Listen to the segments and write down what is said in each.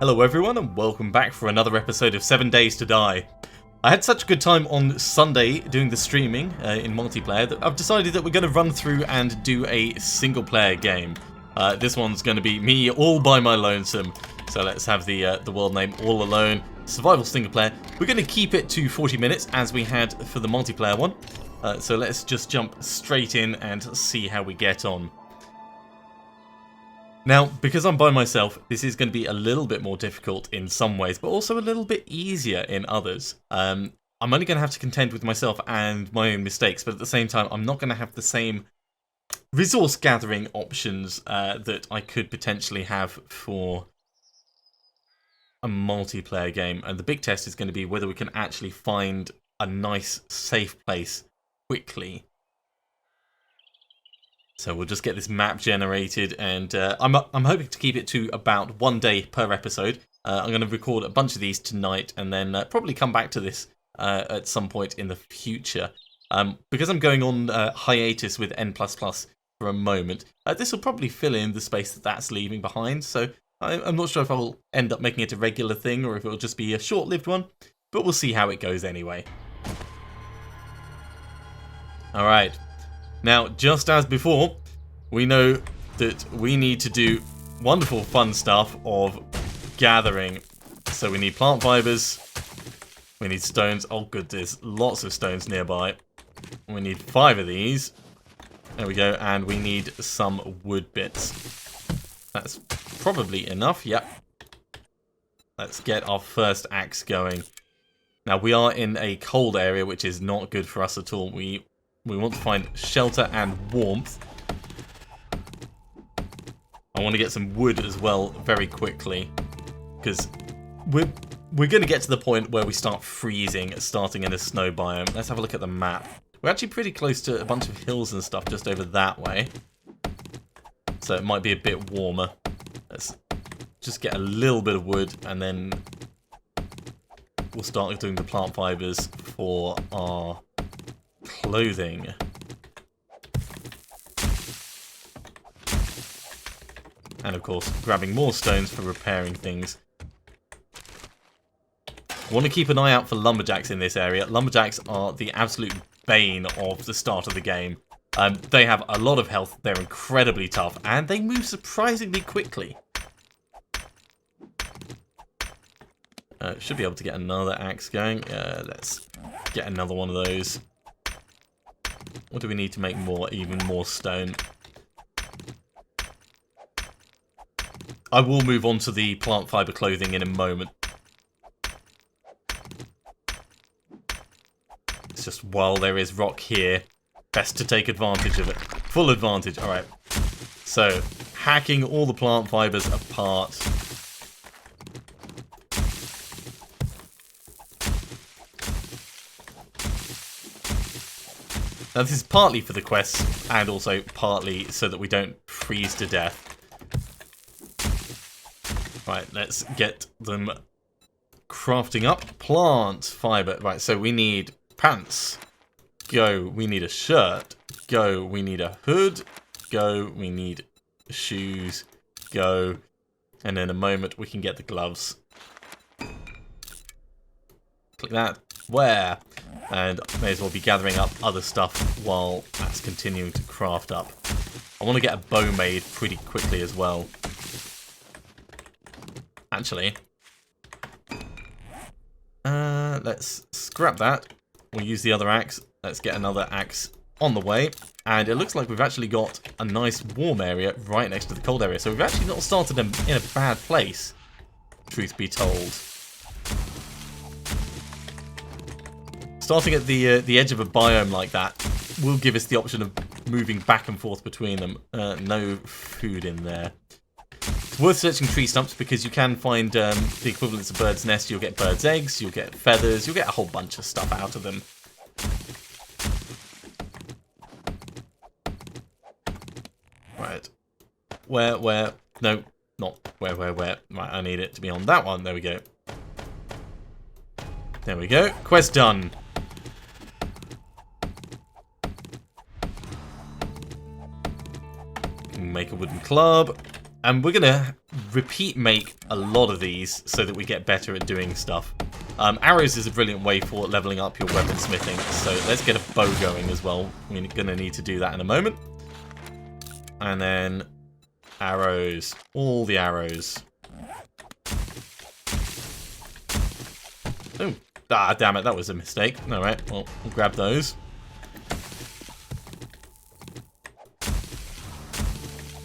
Hello everyone and welcome back for another episode of 7 Days to Die. I had such a good time on Sunday doing the streaming in multiplayer that I've decided that we're going to run through and do a single player game. This one's going to be me all by my lonesome, so let's have the world name All Alone, survival single player. We're going to keep it to 40 minutes as we had for the multiplayer one, so let's just jump straight in and see how we get on. Now, because I'm by myself, this is going to be a little bit more difficult in some ways, but also a little bit easier in others. I'm only going to have to contend with myself and my own mistakes, but at the same time, I'm not going to have the same resource gathering options that I could potentially have for a multiplayer game. And the big test is going to be whether we can actually find a nice, safe place quickly. So we'll just get this map generated, and I'm hoping to keep it to about 1 day per episode. I'm going to record a bunch of these tonight, and then probably come back to this at some point in the future. Because I'm going on hiatus with N++ for a moment, this will probably fill in the space that's leaving behind. So I'm not sure if I'll end up making it a regular thing, or if it'll just be a short-lived one, but we'll see how it goes anyway. Alright. Now, just as before, we know that we need to do wonderful fun stuff of gathering. So we need plant fibers, we need stones. Oh good, there's lots of stones nearby. We need 5 of these. There we go, and we need some wood bits. That's probably enough, yep. Let's get our first axe going. Now we are in a cold area, which is not good for us at all. We want to find shelter and warmth. I want to get some wood as well very quickly, because we're going to get to the point where we start freezing, starting in a snow biome. Let's have a look at the map. We're actually pretty close to a bunch of hills and stuff just over that way, so it might be a bit warmer. Let's just get a little bit of wood, and then we'll start doing the plant fibers for our clothing. And of course, grabbing more stones for repairing things. I want to keep an eye out for lumberjacks in this area. Lumberjacks are the absolute bane of the start of the game. They have a lot of health, they're incredibly tough, and they move surprisingly quickly. Should be able to get another axe going. Let's get another one of those. What do we need to make even more stone? I will move on to the plant fiber clothing in a moment. It's just while there is rock here, best to take advantage of it. Full advantage, alright. So, hacking all the plant fibers apart. Now this is partly for the quest, and also partly so that we don't freeze to death. Right, let's get them crafting up. Plant fiber. Right, so we need pants. Go. We need a shirt. Go. We need a hood. Go. We need shoes. Go. And in a moment we can get the gloves. Click that. Wear. And may as well be gathering up other stuff while that's continuing to craft up. I want to get a bow made pretty quickly as well. Actually, let's scrap that. We'll use the other axe. Let's get another axe on the way. And it looks like we've actually got a nice warm area right next to the cold area. So we've actually not started in a bad place, truth be told. Starting at the edge of a biome like that will give us the option of moving back and forth between them. No food in there. It's worth searching tree stumps because you can find the equivalents of bird's nest. You'll get bird's eggs, you'll get feathers, you'll get a whole bunch of stuff out of them. Right. Where? No, not where. Right, I need it to be on that one. There we go. There we go. Quest done. Make a wooden club. And we're going to repeat make a lot of these so that we get better at doing stuff. Arrows is a brilliant way for leveling up your weaponsmithing, so let's get a bow going as well. We're going to need to do that in a moment. And then arrows. All the arrows. Oh, damn it, that was a mistake. Alright, well, we'll grab those.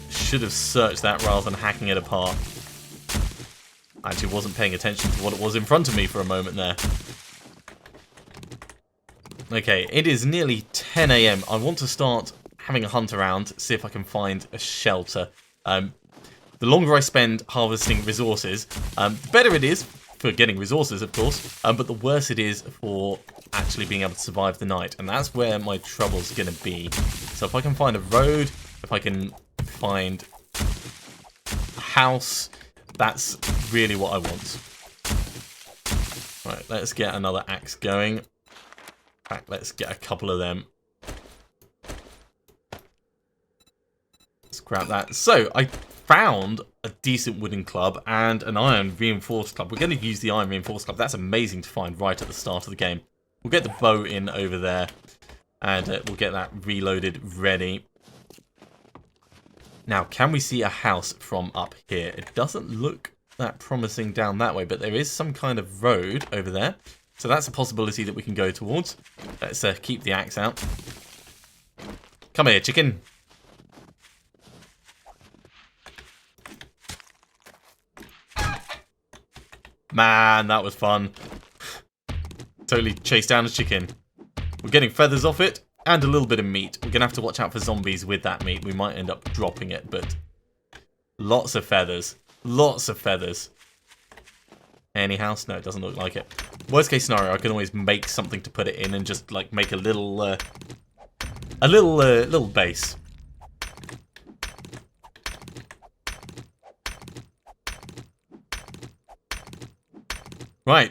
Should have searched that rather than hacking it apart. I actually wasn't paying attention to what it was in front of me for a moment there. Okay, it is nearly 10 AM. I want to start having a hunt around, see if I can find a shelter. The longer I spend harvesting resources, the better it is for getting resources, of course, but the worse it is for actually being able to survive the night, and that's where my trouble's going to be. So if I can find a road, if I can find a house, that's really what I want. Right, let's get another axe going. In fact, let's get a couple of them. Let's grab that. So, I found a decent wooden club and an iron reinforced club. We're going to use the iron reinforced club. That's amazing to find right at the start of the game. We'll get the bow in over there, and we'll get that reloaded ready. Now, can we see a house from up here? It doesn't look that promising down that way, but there is some kind of road over there. So that's a possibility that we can go towards. Let's keep the axe out. Come here, chicken. Man, that was fun. Totally chased down a chicken. We're getting feathers off it and a little bit of meat. We're going to have to watch out for zombies with that meat. We might end up dropping it, but lots of feathers. Lots of feathers. Any house? No, it doesn't look like it. Worst case scenario, I can always make something to put it in and just like make a little base. Right,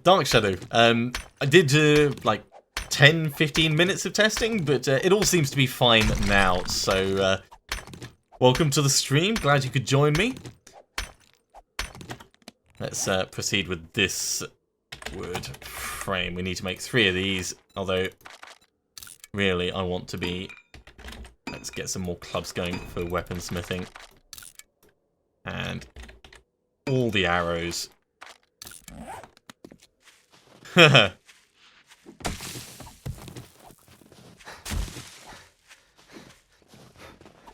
Dark Shadow. I did like 10-15 minutes of testing, but it all seems to be fine now. So, welcome to the stream. Glad you could join me. Let's proceed with this wood frame. We need to make 3 of these, although really I want to be... Let's get some more clubs going for weaponsmithing. And all the arrows.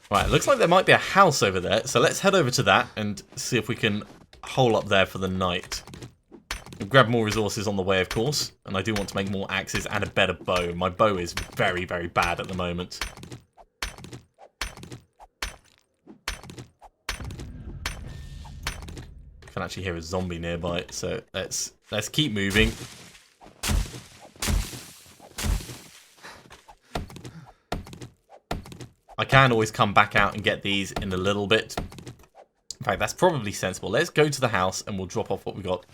Right, looks like there might be a house over there, so let's head over to that and see if we can hole up there for the night. We'll grab more resources on the way, of course, and I do want to make more axes and a better bow. My bow is very, very bad at the moment. I can actually hear a zombie nearby, so let's keep moving. I can always come back out and get these in a little bit. In fact, that's probably sensible. Let's go to the house and we'll drop off what we got.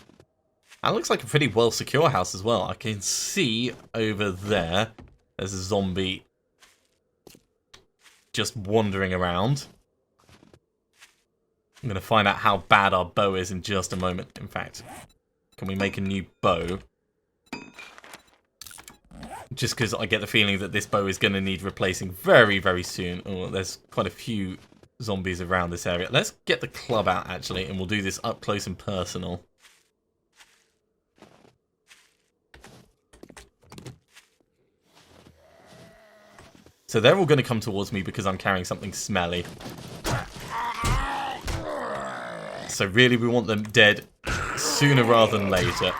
That looks like a pretty well secure house as well. I can see over there, there's a zombie just wandering around. I'm going to find out how bad our bow is in just a moment. In fact, can we make a new bow? Just because I get the feeling that this bow is going to need replacing very, very soon. Oh, there's quite a few zombies around this area. Let's get the club out, actually, and we'll do this up close and personal. So they're all going to come towards me because I'm carrying something smelly. So really, we want them dead sooner rather than later.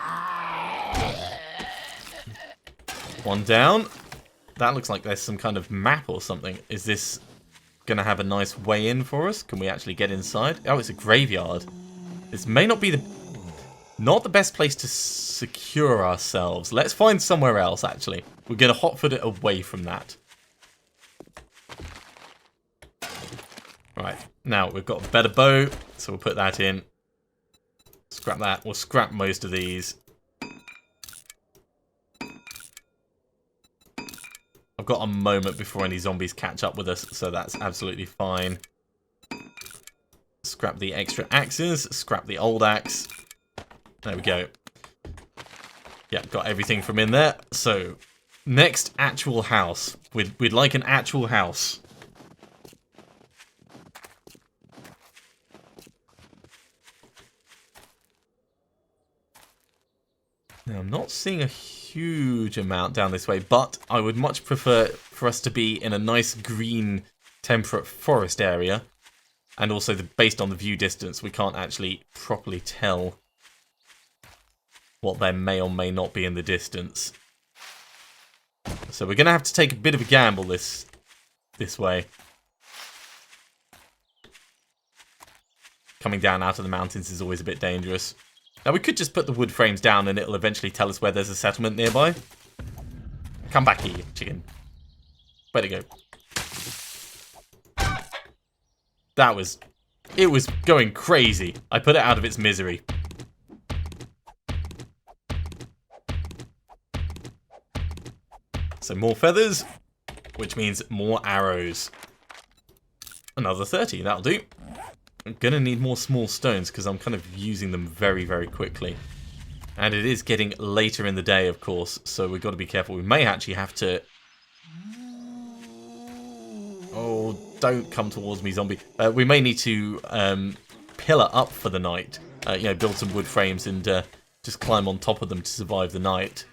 One down. That looks like there's some kind of map or something. Is this going to have a nice way in for us? Can we actually get inside? Oh, it's a graveyard. This may not be not the best place to secure ourselves. Let's find somewhere else, actually. We're going to hotfoot it away from that. Right. Now, we've got a better bow, so we'll put that in. Scrap that. We'll scrap most of these. I've got a moment before any zombies catch up with us, so that's absolutely fine. Scrap the extra axes. Scrap the old axe. There we go. Yeah, got everything from in there. So, next actual house. We'd like an actual house. Now, I'm not seeing a huge amount down this way, but I would much prefer for us to be in a nice green, temperate forest area. And also, based on the view distance, we can't actually properly tell what there may or may not be in the distance. So we're going to have to take a bit of a gamble this way. Coming down out of the mountains is always a bit dangerous. Now we could just put the wood frames down and it'll eventually tell us where there's a settlement nearby. Come back here, chicken. Way to go. It was going crazy. I put it out of its misery. So more feathers, which means more arrows. Another 30, that'll do. I'm going to need more small stones because I'm kind of using them very, very quickly. And it is getting later in the day, of course, so we've got to be careful. We may actually have to... Oh, don't come towards me, zombie. We may need to pillar up for the night. You know, build some wood frames and just climb on top of them to survive the night.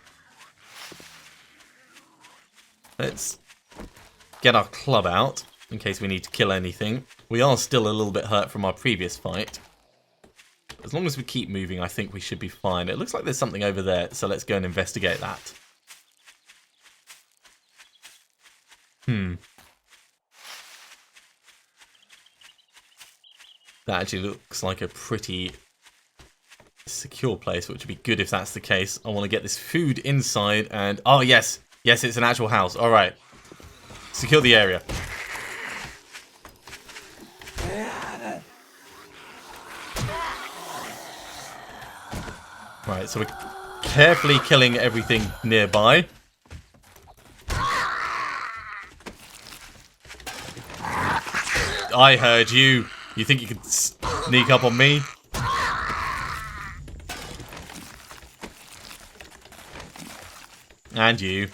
Let's get our club out in case we need to kill anything. We are still a little bit hurt from our previous fight. As long as we keep moving, I think we should be fine. It looks like there's something over there, so let's go and investigate that. That actually looks like a pretty secure place, which would be good if that's the case. I want to get this food inside and... Oh, yes! Yes, it's an actual house. Alright. Secure the area. Right, so we're carefully killing everything nearby. I heard you. You think you could sneak up on me? And you.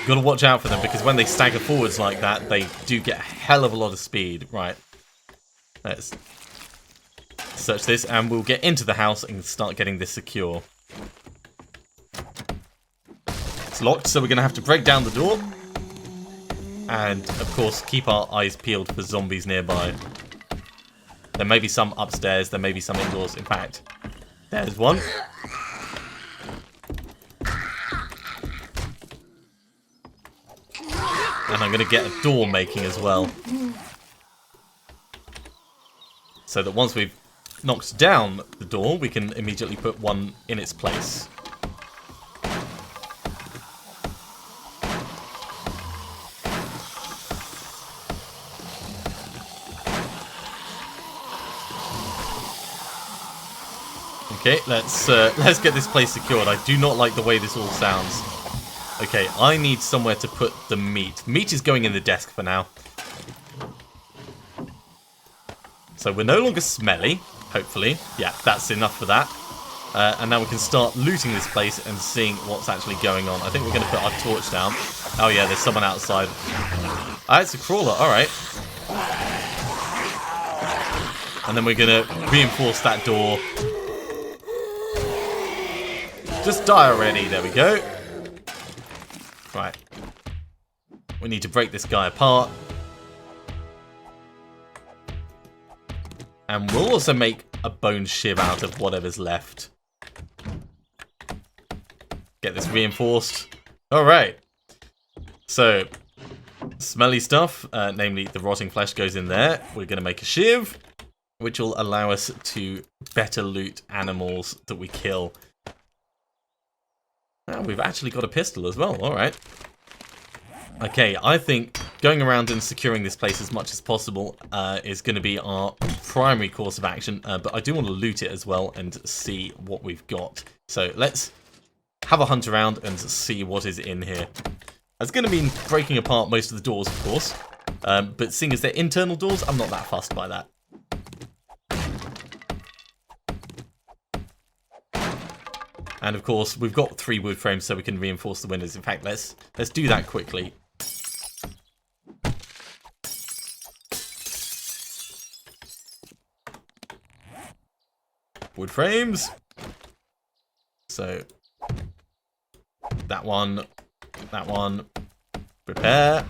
Gotta watch out for them, because when they stagger forwards like that, they do get a hell of a lot of speed. Right. Let's search this, and we'll get into the house and start getting this secure. It's locked, so we're gonna have to break down the door. And, of course, keep our eyes peeled for zombies nearby. There may be some upstairs, there may be some indoors. In fact, there's one. And I'm going to get a door making as well. So that once we've knocked down the door, we can immediately put one in its place. Okay, let's get this place secured. I do not like the way this all sounds. Okay, I need somewhere to put the meat. Meat is going in the desk for now. So we're no longer smelly, hopefully. Yeah, that's enough for that. And now we can start looting this place and seeing what's actually going on. I think we're going to put our torch down. Oh yeah, there's someone outside. Ah, it's a crawler, alright. And then we're going to reinforce that door. Just die already, there we go. Right. We need to break this guy apart. And we'll also make a bone shiv out of whatever's left. Get this reinforced. Alright. So, smelly stuff, namely the rotting flesh goes in there. We're going to make a shiv, which will allow us to better loot animals that we kill. Oh, we've actually got a pistol as well, alright. Okay, I think going around and securing this place as much as possible is going to be our primary course of action, but I do want to loot it as well and see what we've got. So let's have a hunt around and see what is in here. It's going to mean breaking apart most of the doors, of course. But seeing as they're internal doors, I'm not that fussed by that. And of course, we've got 3 wood frames so we can reinforce the windows. In fact, let's do that quickly. Wood frames. So that one, repair.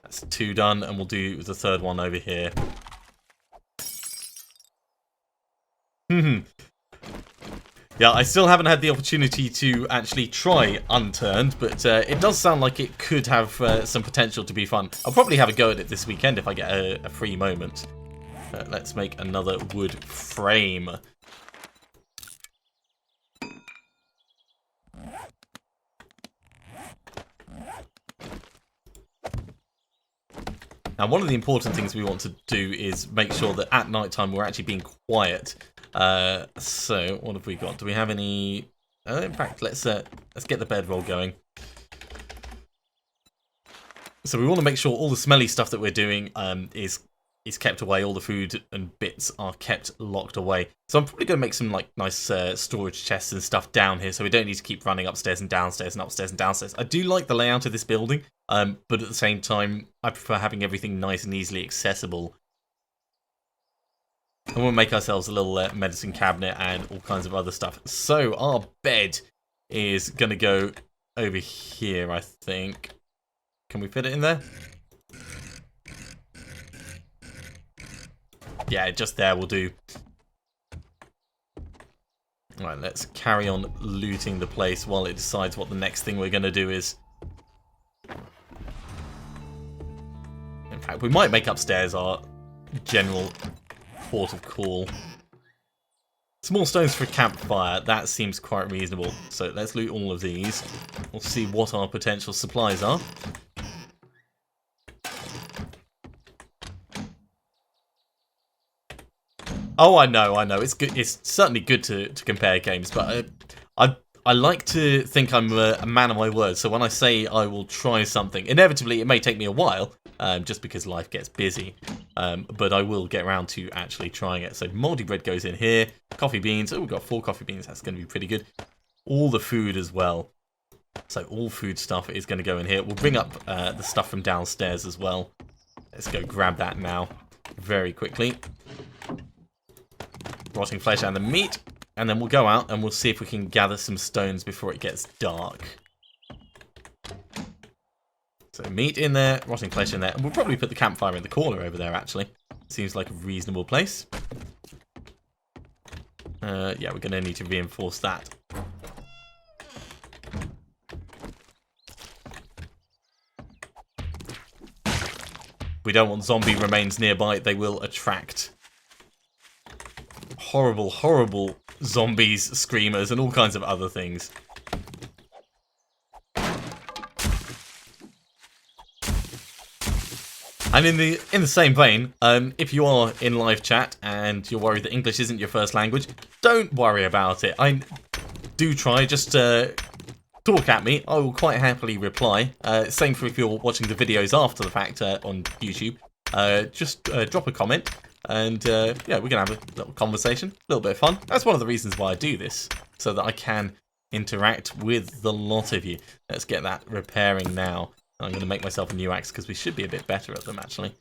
That's 2 done, and we'll do the 3rd one over here. Yeah, I still haven't had the opportunity to actually try Unturned, but it does sound like it could have some potential to be fun. I'll probably have a go at it this weekend if I get a free moment. Let's make another wood frame. Now, one of the important things we want to do is make sure that at night time we're actually being quiet. So what have we got? Do we have any? In fact, let's get the bedroll going. So we want to make sure all the smelly stuff that we're doing is kept away. All the food and bits are kept locked away. So I'm probably going to make some like nice storage chests and stuff down here, so we don't need to keep running upstairs and downstairs and upstairs and downstairs. I do like the layout of this building, but at the same time, I prefer having everything nice and easily accessible. And we'll make ourselves a little medicine cabinet and all kinds of other stuff. So our bed is going to go over here, I think. Can we fit it in there? Yeah, just there will do. Alright, let's carry on looting the place while it decides what the next thing we're going to do is. In fact, we might make upstairs our general port of call. Small stones for a campfire, that seems quite reasonable. So let's loot all of these. We'll see what our potential supplies are. Oh, I know. It's good. It's certainly good to compare games, but I like to think I'm a man of my word. So when I say I will try something, inevitably it may take me a while, just because life gets busy. But I will get around to actually trying it. So moldy bread goes in here. Coffee beans. Oh, we've got 4 coffee beans. That's going to be pretty good. All the food as well. So all food stuff is going to go in here. We'll bring up the stuff from downstairs as well. Let's go grab that now very quickly. Rotting flesh and the meat. And then we'll go out and we'll see if we can gather some stones before it gets dark. So meat in there, rotting flesh in there. And we'll probably put the campfire in the corner over there, actually. Seems like a reasonable place. Yeah, we're going to need to reinforce that. We don't want zombie remains nearby. They will attract horrible, horrible zombies, screamers, and all kinds of other things. And in the same vein, if you are in live chat and you're worried that English isn't your first language, don't worry about it. I do try, just talk at me. I will quite happily reply. Same for if you're watching the videos after the fact on YouTube. Just drop a comment. And yeah, we're going to have a little conversation, a little bit of fun. That's one of the reasons why I do this, so that I can interact with the lot of you. Let's get that repairing now. I'm going to make myself a new axe because we should be a bit better at them, actually.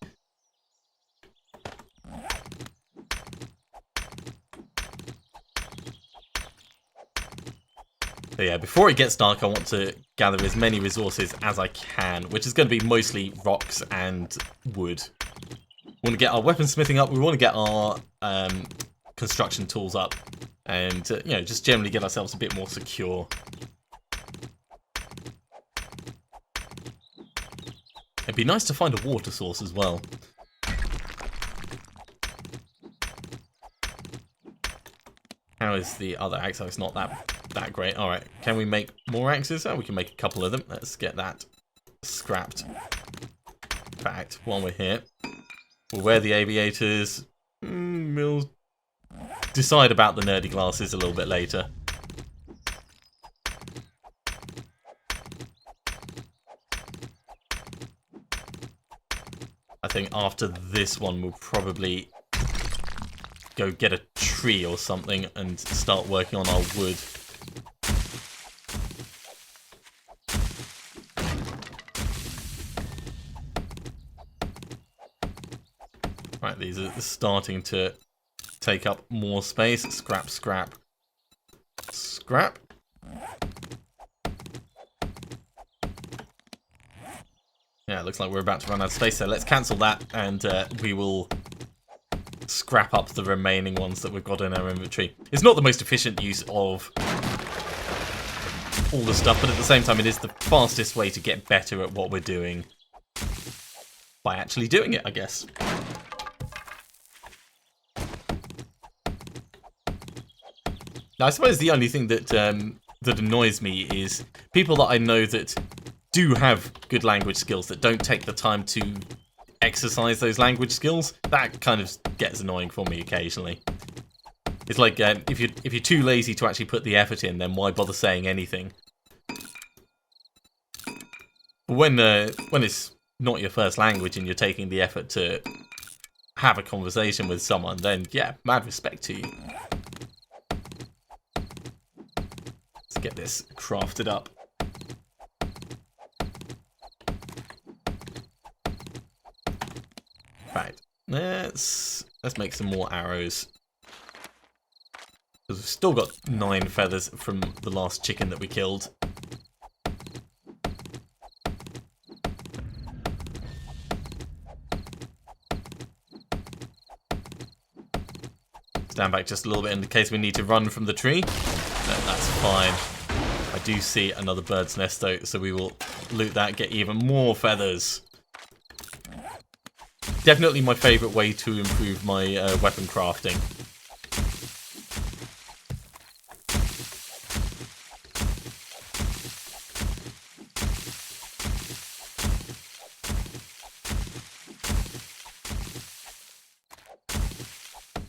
So yeah, before it gets dark, I want to gather as many resources as I can, which is going to be mostly rocks and wood. We want to get our weaponsmithing up. We want to get our construction tools up, and you know, just generally get ourselves a bit more secure. It'd be nice to find a water source as well. How is the other axe? Oh, it's not that great. All right, can we make more axes? Oh, we can make a couple of them. Let's get that scrapped. In fact, while we're here, we'll wear the aviators. We'll decide about the nerdy glasses a little bit later. I think after this one we'll probably go get a tree or something and start working on our wood. Right, these are starting to take up more space. Scrap, scrap, scrap. Yeah, it looks like we're about to run out of space, so let's cancel that, and we will scrap up the remaining ones that we've got in our inventory. It's not the most efficient use of all the stuff, but at the same time it is the fastest way to get better at what we're doing by actually doing it, I guess. Now, I suppose the only thing that that annoys me is people that I know that do have good language skills that don't take the time to exercise those language skills. That kind of gets annoying for me occasionally. It's like if you're too lazy to actually put the effort in, then why bother saying anything? When it's not your first language and you're taking the effort to have a conversation with someone, then yeah, mad respect to you. Let's get this crafted up. Right, let's make some more arrows. Because we've still got 9 feathers from the last chicken that we killed. Stand back just a little bit in case we need to run from the tree. No, that's fine. I do see another bird's nest though, so we will loot that, get even more feathers. Definitely my favourite way to improve my weapon crafting.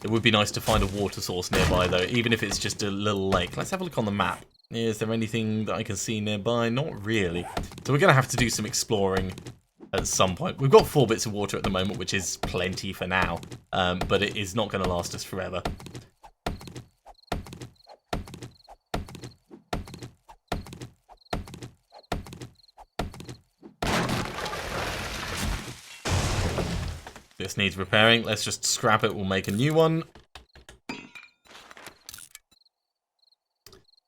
It would be nice to find a water source nearby though, even if it's just a little lake. Let's have a look on the map. Is there anything that I can see nearby? Not really. So we're going to have to do some exploring at some point. We've got 4 bits of water at the moment, which is plenty for now, but it is not going to last us forever. This needs repairing. Let's just scrap it. We'll make a new one.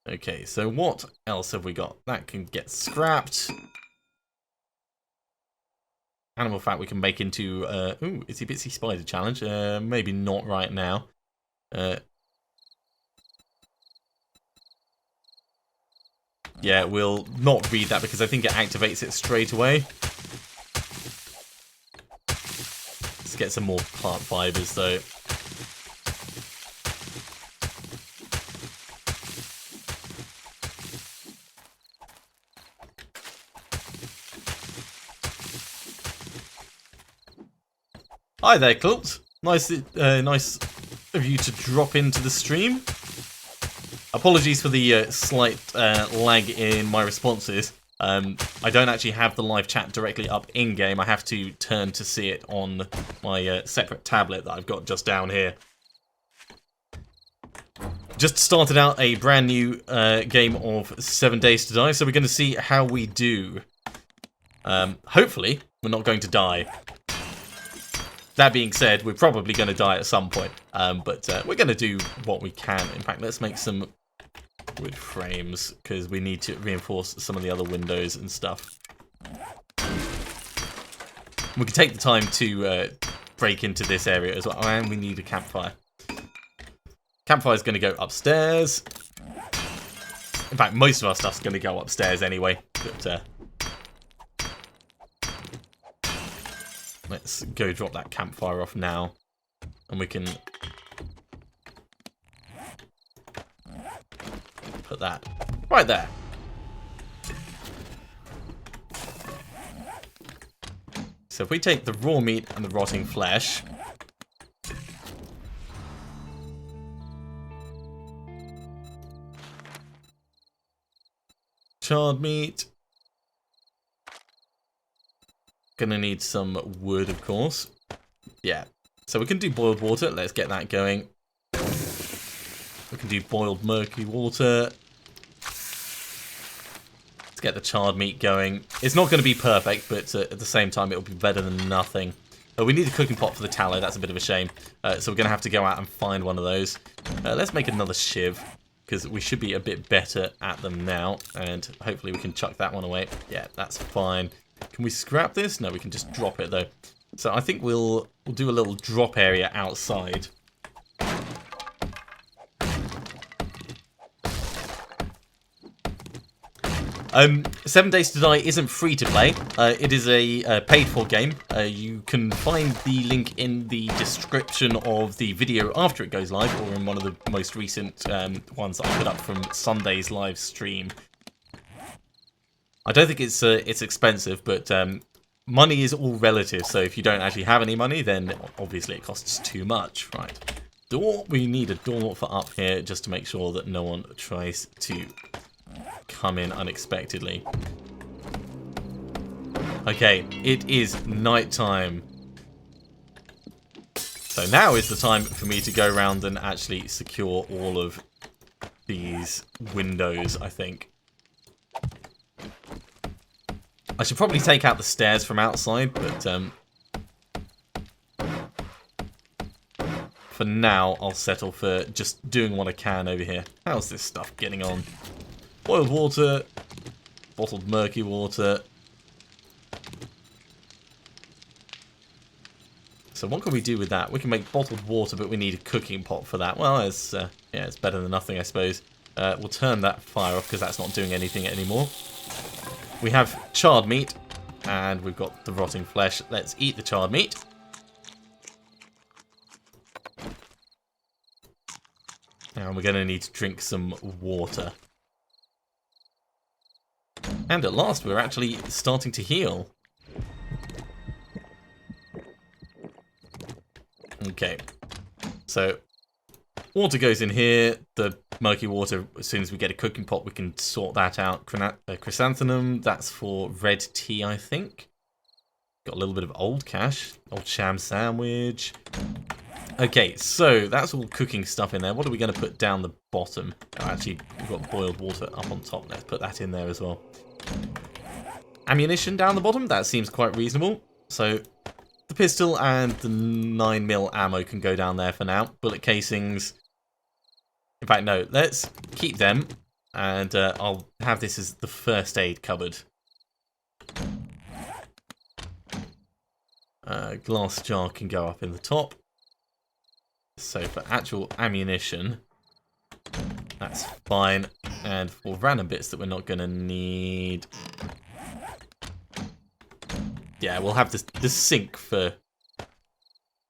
Okay, so what else have we got? That can get scrapped. Animal fat we can make into, ooh, Itsy Bitsy Spider Challenge. Maybe not right now. Yeah, we'll not read that because I think it activates it straight away. Let's get some more plant fibers though. Hi there, Kult. Nice of you to drop into the stream. Apologies for the slight lag in my responses. I don't actually have the live chat directly up in-game. I have to turn to see it on my separate tablet that I've got just down here. Just started out a brand new game of 7 Days to Die, so we're going to see how we do. Hopefully, we're not going to die. That being said, we're probably going to die at some point, but we're going to do what we can. In fact, let's make some wood frames, because we need to reinforce some of the other windows and stuff. We can take the time to break into this area as well, and we need a campfire. Campfire's going to go upstairs. In fact, most of our stuff's going to go upstairs anyway, but let's go drop that campfire off now, and we can put that right there. So if we take the raw meat and the rotting flesh, charred meat, Gonna need some wood, of course. Yeah. So we can do boiled water. Let's get that going. We can do boiled murky water. Let's get the charred meat going. It's not going to be perfect, but at the same time, it'll be better than nothing. We need a cooking pot for the tallow. That's a bit of a shame. So we're going to have to go out and find one of those. Let's make another shiv, because we should be a bit better at them now. And hopefully we can chuck that one away. Yeah, that's fine. Can we scrap this? No, we can just drop it, though. So I think we'll do a little drop area outside. 7 Days to Die isn't free to play. It is a paid-for game. You can find the link in the description of the video after it goes live, or in one of the most recent ones that I put up from Sunday's live stream. I don't think it's expensive, but money is all relative. So if you don't actually have any money, then obviously it costs too much, right? Door. We need a door for up here just to make sure that no one tries to come in unexpectedly. Okay, it is night time. So now is the time for me to go around and actually secure all of these windows, I think. I should probably take out the stairs from outside, but for now I'll settle for just doing what I can over here. How's this stuff getting on? Boiled water, bottled murky water. So what can we do with that? We can make bottled water, but we need a cooking pot for that. Well, it's yeah, it's better than nothing, I suppose. We'll turn that fire off because that's not doing anything anymore. We have charred meat, and we've got the rotting flesh. Let's eat the charred meat. And we're going to need to drink some water. And at last, we're actually starting to heal. Okay. So, water goes in here. The murky water, as soon as we get a cooking pot, we can sort that out. Chrysanthemum, that's for red tea, I think. Got a little bit of old cash. Old sham sandwich. Okay, so that's all cooking stuff in there. What are we going to put down the bottom? Oh, actually, we've got boiled water up on top. Let's put that in there as well. Ammunition down the bottom. That seems quite reasonable. So the pistol and the 9mm ammo can go down there for now. Bullet casings. In fact, no. Let's keep them. And I'll have this as the first aid cupboard. Glass jar can go up in the top. So for actual ammunition, that's fine. And for random bits that we're not going to need, yeah, we'll have the sink for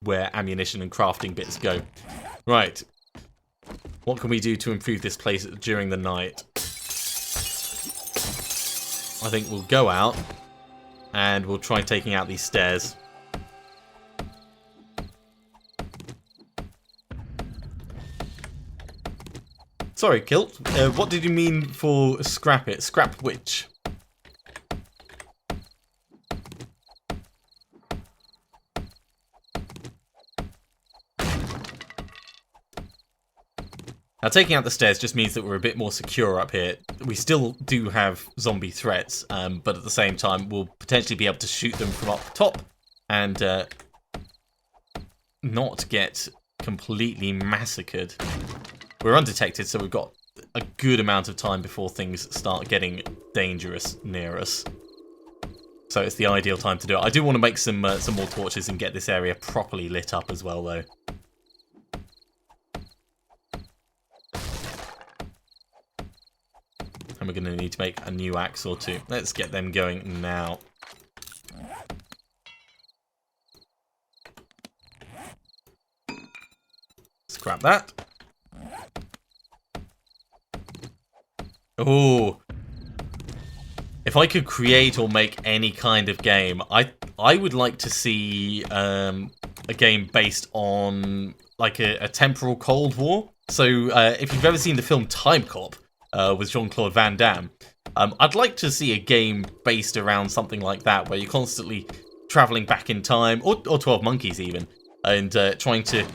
where ammunition and crafting bits go. Right. What can we do to improve this place during the night? I think we'll go out and we'll try taking out these stairs. Sorry, Kilt. What did you mean for scrap it? Scrap which? Now, taking out the stairs just means that we're a bit more secure up here. We still do have zombie threats, but at the same time, we'll potentially be able to shoot them from up top and not get completely massacred. We're undetected, so we've got a good amount of time before things start getting dangerous near us. So it's the ideal time to do it. I do want to make some more torches and get this area properly lit up as well, though. And we're going to need to make a new axe or two. Let's get them going now. Scrap that. Oh, if I could create or make any kind of game, I would like to see a game based on like a temporal Cold War. So if you've ever seen the film Time Cop with Jean-Claude Van Damme, I'd like to see a game based around something like that, where you're constantly traveling back in time, or 12 monkeys even, and trying to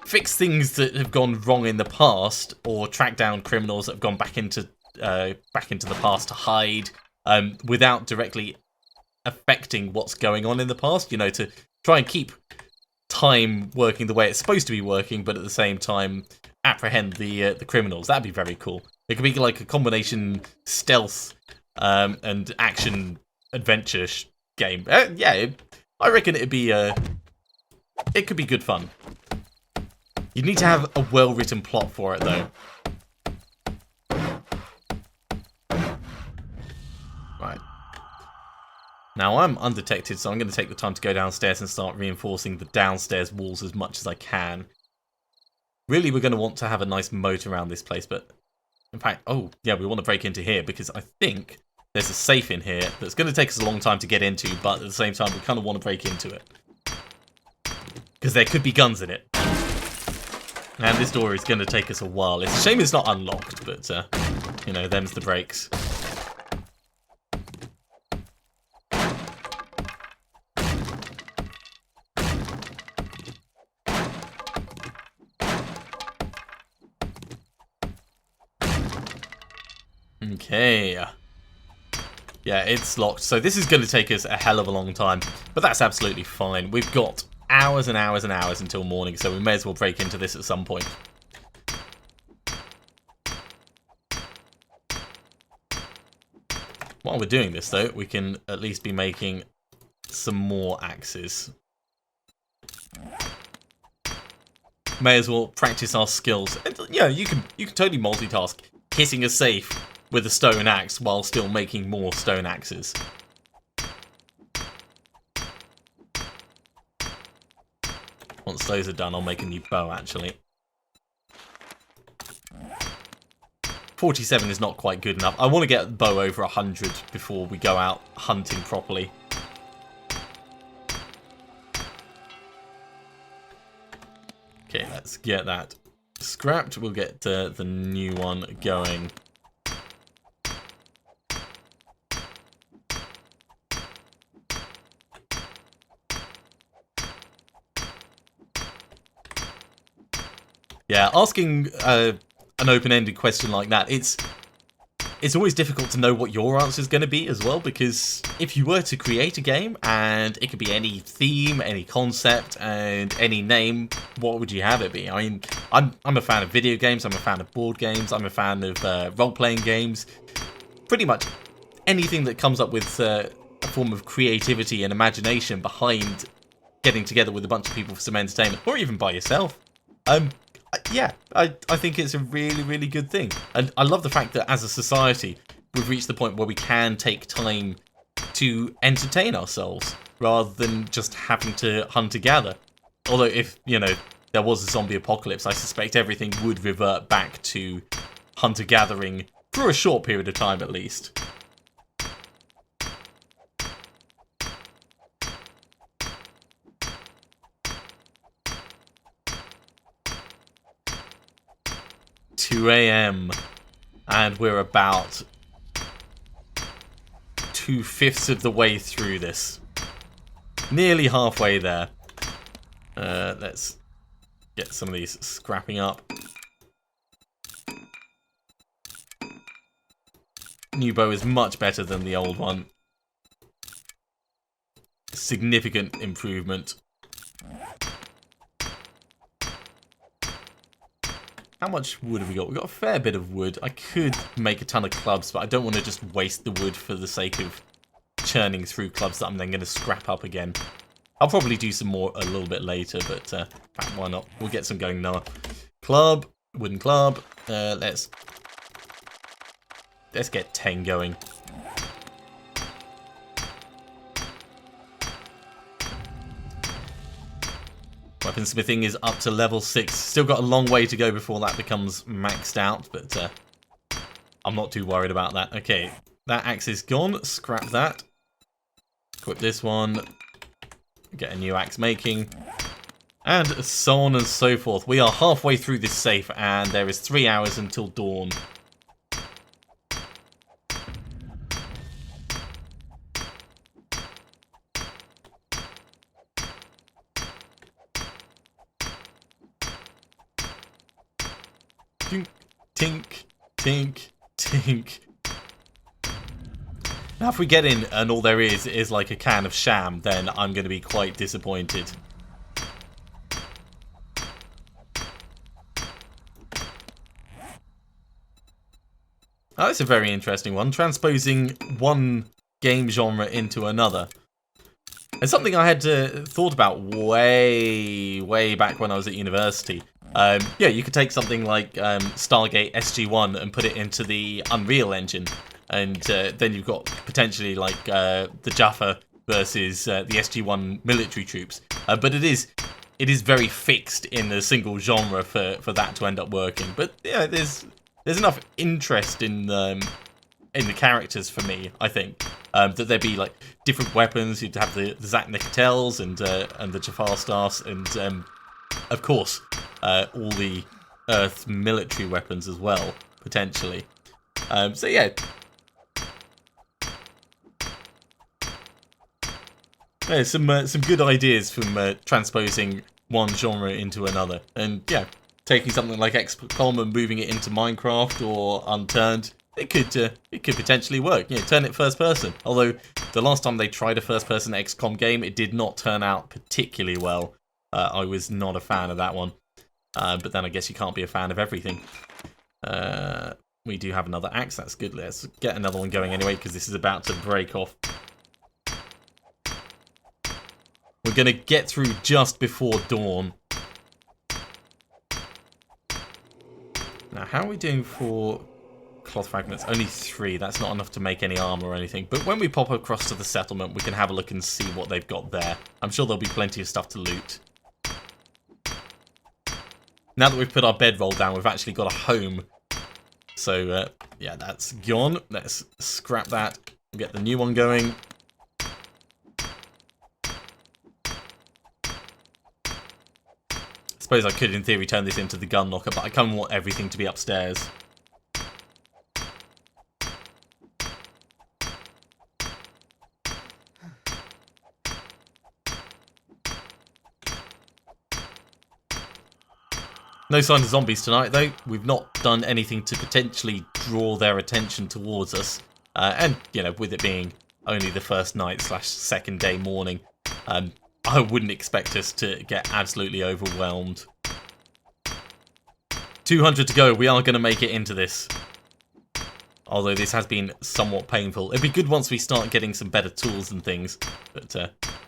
fix things that have gone wrong in the past, or track down criminals that have gone back into the past to hide, without directly affecting what's going on in the past. You know, to try and keep time working the way it's supposed to be working, but at the same time apprehend the criminals. That'd be very cool. It could be like a combination stealth and action adventure game. Yeah, I reckon it'd be it could be good fun. You need to have a well-written plot for it, though. Right. Now, I'm undetected, so I'm going to take the time to go downstairs and start reinforcing the downstairs walls as much as I can. Really, we're going to want to have a nice moat around this place, but... In fact, oh, yeah, we want to break into here, because I think there's a safe in here that's going to take us a long time to get into, but at the same time, we kind of want to break into it. Because there could be guns in it. And this door is going to take us a while. It's a shame it's not unlocked, but, you know, them's the breaks. Okay. Yeah, it's locked. So this is going to take us a hell of a long time, but that's absolutely fine. We've got hours and hours and hours until morning, so we may as well break into this at some point. While we're doing this, though, we can at least be making some more axes. May as well practice our skills. And, yeah, you can totally multitask, hitting a safe with a stone axe while still making more stone axes. Once those are done, I'll make a new bow, actually. 47 is not quite good enough. I want to get the bow over 100 before we go out hunting properly. Okay, let's get that scrapped. We'll get the new one going. Yeah, asking an open-ended question like that, it's always difficult to know what your answer is going to be as well, because if you were to create a game, and it could be any theme, any concept, and any name, what would you have it be? I mean, I'm a fan of video games, I'm a fan of board games, I'm a fan of role-playing games. Pretty much anything that comes up with a form of creativity and imagination behind getting together with a bunch of people for some entertainment, or even by yourself. Yeah, I think it's a really, really good thing. And I love the fact that as a society, we've reached the point where we can take time to entertain ourselves rather than just having to hunt and gather. Although if, you know, there was a zombie apocalypse, I suspect everything would revert back to hunter-gathering for a short period of time at least. $2 AM, and we're about 2/5 of the way through this. Nearly halfway there. Let's get some of these scrapping up. New bow is much better than the old one. Significant improvement. How much wood have we got? We've got a fair bit of wood. I could make a ton of clubs, but I don't want to just waste the wood for the sake of churning through clubs that I'm then going to scrap up again. I'll probably do some more a little bit later, but why not? We'll get some going now. Club, wooden club. Let's get 10 going. Weaponsmithing is up to level 6. Still got a long way to go before that becomes maxed out, but I'm not too worried about that. Okay, that axe is gone. Scrap that. Equip this one. Get a new axe making. And so on and so forth. We are halfway through this safe, and there is 3 hours until dawn. Tink, tink, tink, tink. Now, if we get in and all there is like a can of sham, then I'm going to be quite disappointed. Oh, that's a very interesting one. Transposing one game genre into another. It's something I had thought about way back when I was at university. Yeah, you could take something like Stargate SG-1 and put it into the Unreal Engine. And then you've got potentially like the Jaffa versus the SG-1 military troops. But it is very fixed in a single genre for that to end up working. But yeah, there's enough interest in the characters for me, I think, that there'd be like different weapons. You'd have the Zach Nicotels and the Jafar Staffs, and of course all the Earth military weapons as well, potentially. So yeah. Yeah, some good ideas from transposing one genre into another, and yeah, taking something like XCOM and moving it into Minecraft or Unturned, it could potentially work. You know, turn it first person. Although the last time they tried a first person XCOM game, it did not turn out particularly well. I was not a fan of that one, but then I guess you can't be a fan of everything. We do have another axe. That's good. Let's get another one going anyway, because this is about to break off. We're going to get through just before dawn. Now, how are we doing for cloth fragments? Only 3. That's not enough to make any armor or anything. But when we pop across to the settlement, we can have a look and see what they've got there. I'm sure there'll be plenty of stuff to loot. Now that we've put our bedroll down, we've actually got a home. So, yeah, that's gone. Let's scrap that and get the new one going. I suppose I could, in theory, turn this into the gun locker, but I kind of want everything to be upstairs. No sign of zombies tonight, though. We've not done anything to potentially draw their attention towards us. And, you know, with it being only the first night / second day morning, I wouldn't expect us to get absolutely overwhelmed. 200 to go. We are going to make it into this. Although this has been somewhat painful. It'd be good once we start getting some better tools and things. But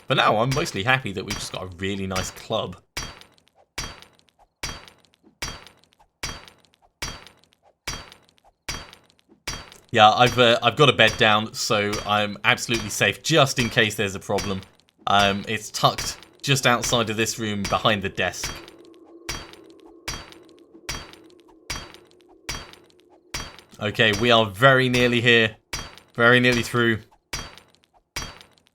for now, I'm mostly happy that we've just got a really nice club. Yeah, I've got a bed down, so I'm absolutely safe, just in case there's a problem. It's tucked just outside of this room, behind the desk. Okay, we are very nearly here. Very nearly through.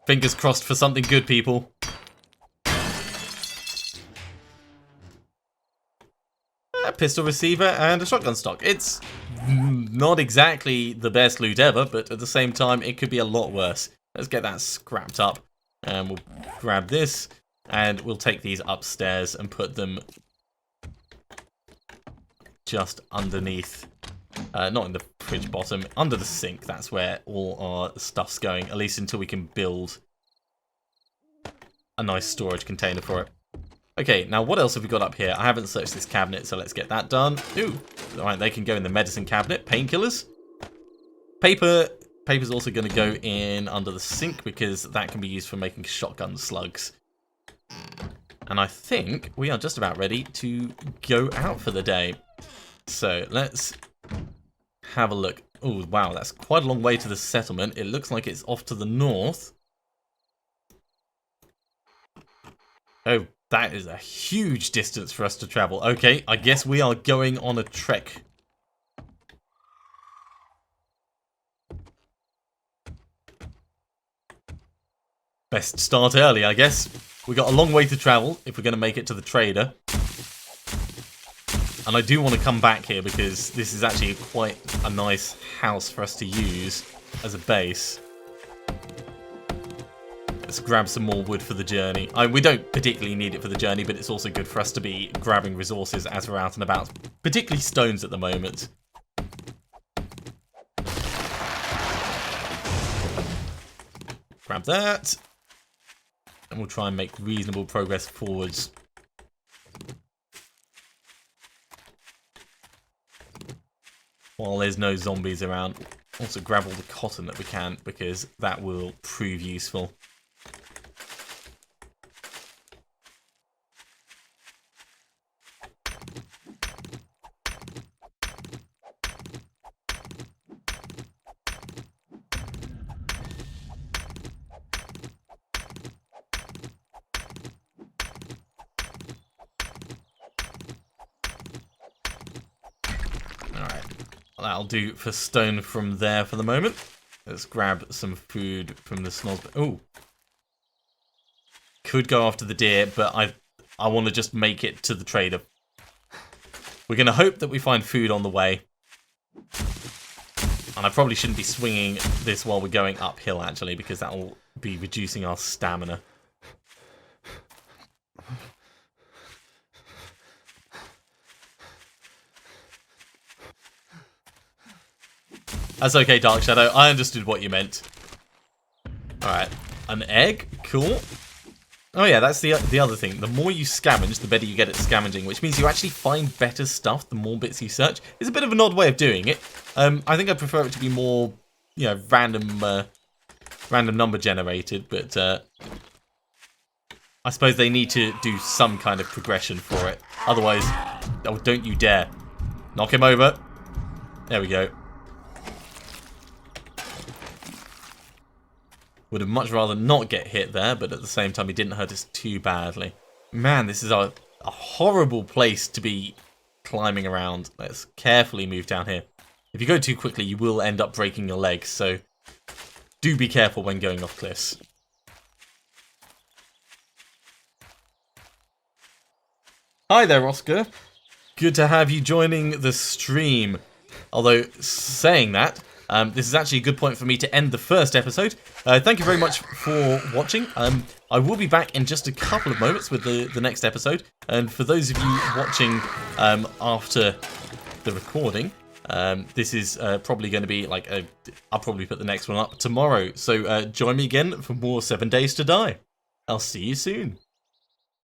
Fingers crossed for something good, people. A pistol receiver and a shotgun stock. It's not exactly the best loot ever, but at the same time, it could be a lot worse. Let's get that scrapped up. And we'll grab this, and we'll take these upstairs and put them just underneath. Not in the fridge bottom, under the sink. That's where all our stuff's going, at least until we can build a nice storage container for it. Okay, now what else have we got up here? I haven't searched this cabinet, so let's get that done. Ooh, alright, they can go in the medicine cabinet. Painkillers. Paper's also going to go in under the sink, because that can be used for making shotgun slugs. And I think we are just about ready to go out for the day. So, let's have a look. Oh, wow, that's quite a long way to the settlement. It looks like it's off to the north. Oh, that is a huge distance for us to travel. Okay, I guess we are going on a trek. Best start early, I guess. We got a long way to travel if we're going to make it to the trader. And I do want to come back here because this is actually quite a nice house for us to use as a base. Let's grab some more wood for the journey. We don't particularly need it for the journey, but it's also good for us to be grabbing resources as we're out and about, particularly stones at the moment. Grab that. And we'll try and make reasonable progress forwards. While there's no zombies around. Also grab all the cotton that we can, because that will prove useful. That'll do for stone from there for the moment. Let's grab some food from the snoz. Oh, could go after the deer, but I want to just make it to the trader. We're going to hope that we find food on the way. And I probably shouldn't be swinging this while we're going uphill, actually, because that will be reducing our stamina. That's okay, Dark Shadow. I understood what you meant. Alright. An egg? Cool. Oh yeah, that's the other thing. The more you scavenge, the better you get at scavenging, which means you actually find better stuff the more bits you search. It's a bit of an odd way of doing it. I think I prefer it to be more, you know, random number generated, but I suppose they need to do some kind of progression for it. Otherwise, oh, don't you dare. Knock him over. There we go. Would have much rather not get hit there, but at the same time he didn't hurt us too badly. Man, this is a horrible place to be climbing around. Let's carefully move down here. If you go too quickly, you will end up breaking your legs, so do be careful when going off cliffs. Hi there, Oscar. Good to have you joining the stream. Although, saying that, this is actually a good point for me to end the first episode. Thank you very much for watching. I will be back in just a couple of moments with the next episode. And for those of you watching after the recording, this is probably going to be like I'll probably put the next one up tomorrow. So join me again for more 7 Days to Die. I'll see you soon.